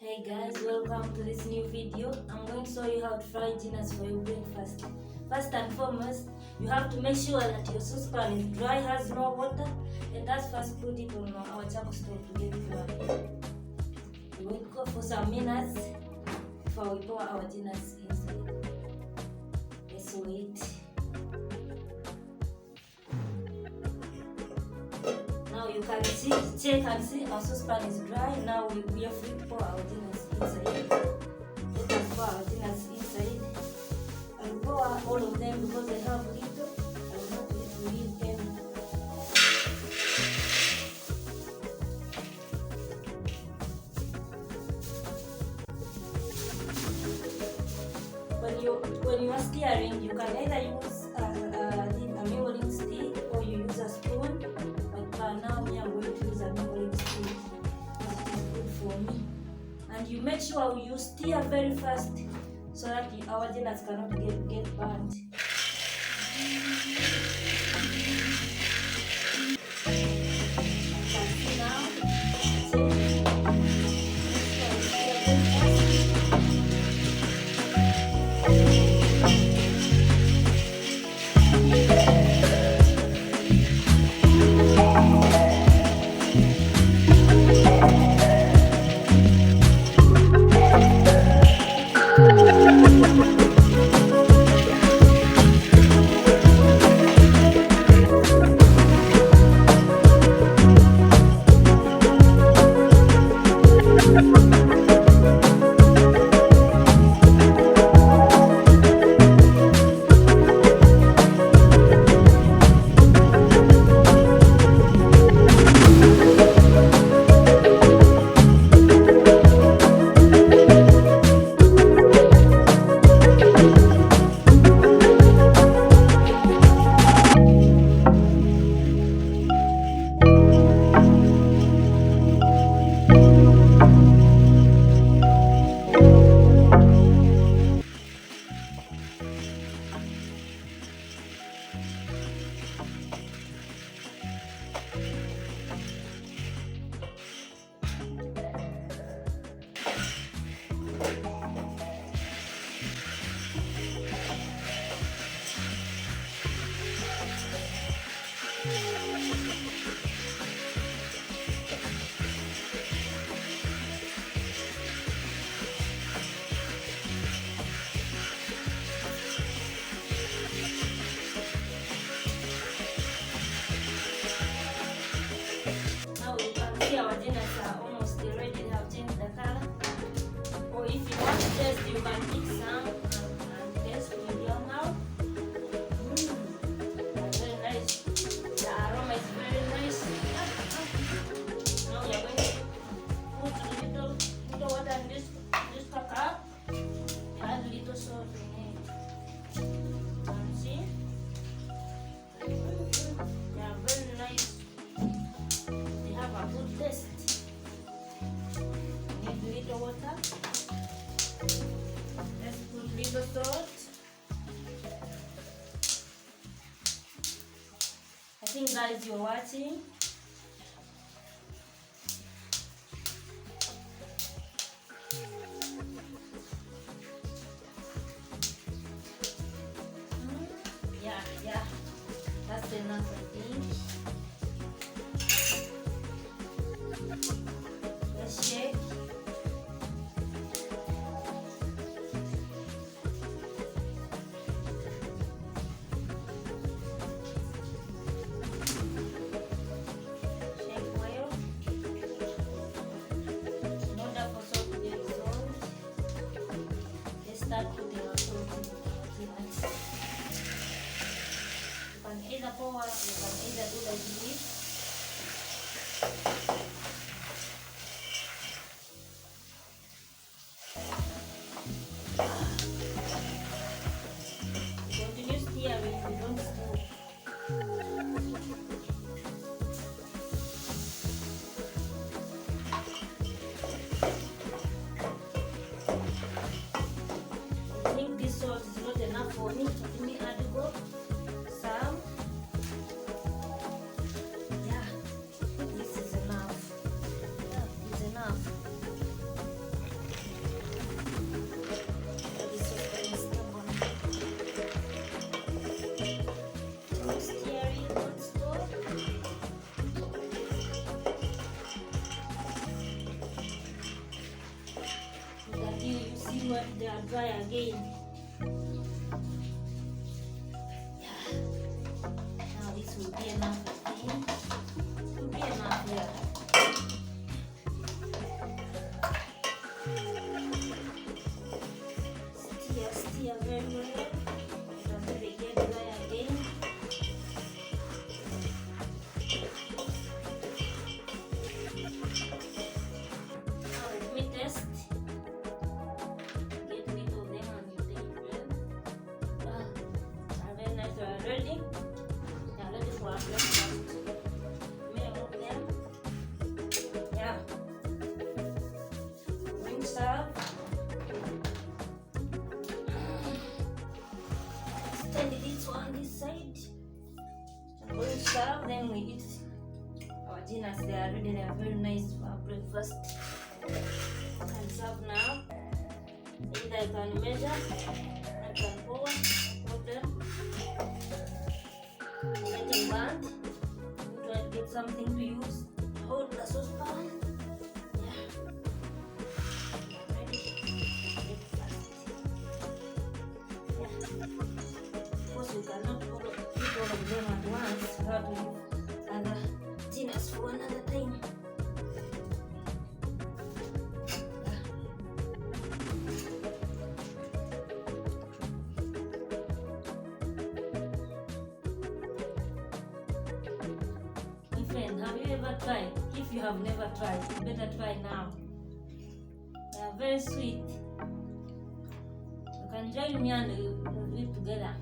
Hey guys, welcome to this new video. I'm going to show you how to fry dinners for your breakfast. First and foremost, you have to make sure that your saucepan is dry, has no water, and let's first put it on our charcoal stove to get it warm. We will go for some minutes before we pour our dinners inside. Let's wait. Now you can check and see our saucepan is dry. Now we are free to pour our dinners inside. Let us pour our dinners inside. I will pour all of them because I have little. I will not leave any. When you are stirring, you can either use a measuring stick or you use a spoon. Now we are going to use a measuring stick because it is good for me. And you make sure you stir very fast so that our dinners cannot get burnt. Our dinners are almost ready. They have changed the color. Or if you want to taste, you can pick some and taste with your mouth. Very nice. The aroma is very nice. Now we are going to put little water in this cup. Add little salt in it. And see? They are very nice. They have a good taste. Need little water. Let's put little salt. I think guys, you're watching. Yeah. That's enough, I think. Let's shake. Shake well. In order for salt to get dissolved, let's start putting our salt in it. You can either pour, you can either do like they are dry again. Yeah. Now this will be enough, I think. It will be enough here. Stir very well until they get dry again. Now let me test. Get rid of them and you take them. Are very nice. They are ready. They are ready for our breakfast. May I move them? Yeah. Bring serve. This one this side. I'm going to serve, then we eat our dinners. They are ready. They are very nice for our breakfast. I'll serve now. Either I can measure, I can pour, no problem. Getting burnt. I'm trying to get something to use. Hold the saucepan. Yeah. Ready. Breakfast. You cannot eat all of them at once. You have to leave other dinners for another time. My friend, have you ever tried? If you have never tried, you better try now. They are very sweet. You can join me and we'll eat together.